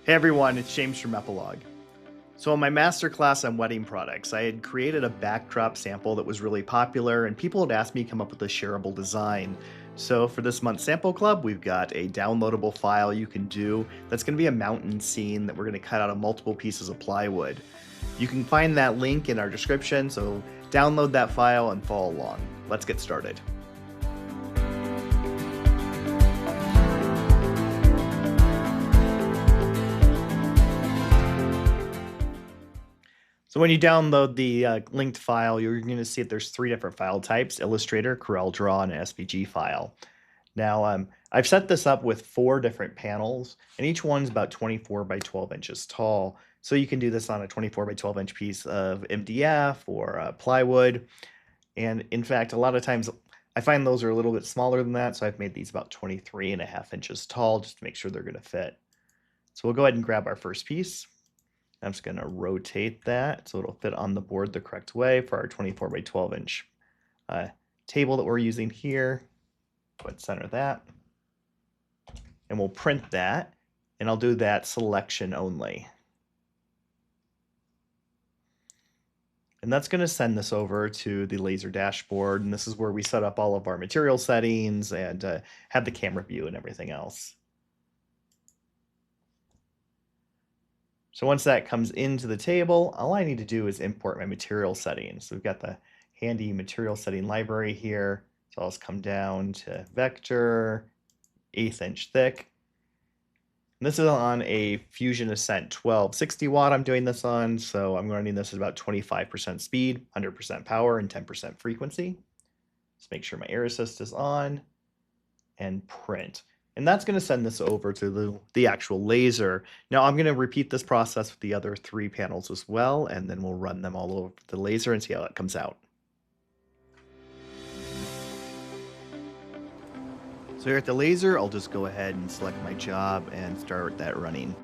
Hey everyone, it's James from Epilog. So in my masterclass on wedding products, I had created a backdrop sample that was really popular and people had asked me to come up with a shareable design. So for this month's sample club, we've got a downloadable file you can do that's going to be a mountain scene that we're going to cut out of multiple pieces of plywood. You can find that link in our description, so download that file and follow along. Let's get started. So when you download the linked file, you're going to see that there's three different file types: Illustrator, CorelDRAW, and an SVG file. Now, I've set this up with 4 different panels, and each one's about 24 by 12 inches tall. So you can do this on a 24 by 12 inch piece of MDF or plywood. And in fact, a lot of times I find those are a little bit smaller than that, so I've made these about 23.5 inches tall just to make sure they're going to fit. So we'll go ahead and grab our first piece. I'm just going to rotate that so it'll fit on the board the correct way for our 24 by 12 inch table that we're using here. Go ahead and center that. And we'll print that, and I'll do that selection only. And that's going to send this over to the laser dashboard, and this is where we set up all of our material settings and have the camera view and everything else. So once that comes into the table, all I need to do is import my material settings. So we've got the handy material setting library here. So I'll just come down to vector, 1/8 inch thick. And this is on a Fusion Ascent 1260 watt I'm doing this on. So I'm running this at about 25% speed, 100% power, and 10% frequency. Just make sure my air assist is on and print. And that's going to send this over to the actual laser. Now I'm going to repeat this process with the other 3 panels as well, and then we'll run them all over the laser and see how it comes out. So here at the laser, I'll just go ahead and select my job and start that running.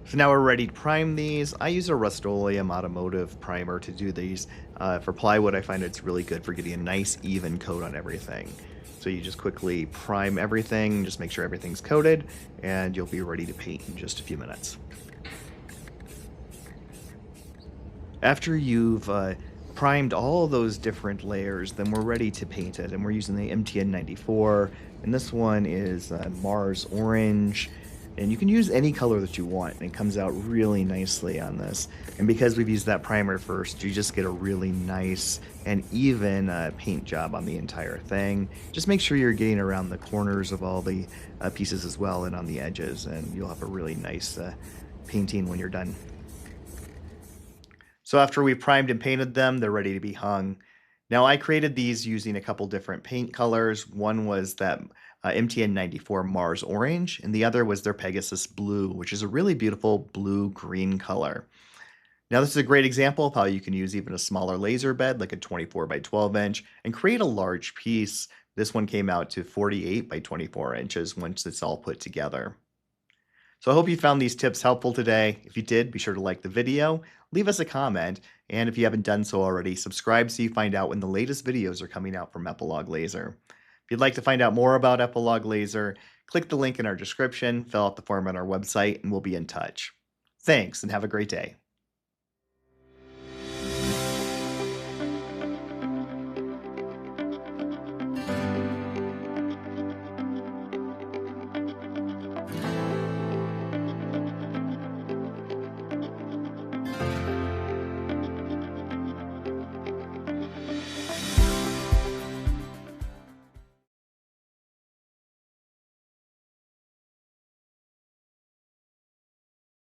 So now we're ready to prime these. I use a Rustoleum automotive primer to do these. For plywood, I find it's really good for getting a nice even coat on everything. So you just quickly prime everything, just make sure everything's coated, and you'll be ready to paint in just a few minutes. After you've primed all those different layers, then we're ready to paint it, and we're using the MTN94, and this one is Mars Orange. And you can use any color that you want, and it comes out really nicely on this. And because we've used that primer first, you just get a really nice and even paint job on the entire thing. Just make sure you're getting around the corners of all the pieces as well, and on the edges, and you'll have a really nice painting when you're done. So after we primed and painted them, they're ready to be hung. Now I created these using a couple different paint colors. One was that MTN94 Mars Orange, and the other was their Pegasus Blue, which is a really beautiful blue-green color. Now this is a great example of how you can use even a smaller laser bed, like a 24 by 12 inch, and create a large piece. This one came out to 48 by 24 inches once it's all put together. So I hope you found these tips helpful today. If you did, be sure to like the video, leave us a comment, and if you haven't done so already, subscribe so you find out when the latest videos are coming out from Epilog Laser. If you'd like to find out more about Epilog Laser, click the link in our description, fill out the form on our website, and we'll be in touch. Thanks, and have a great day.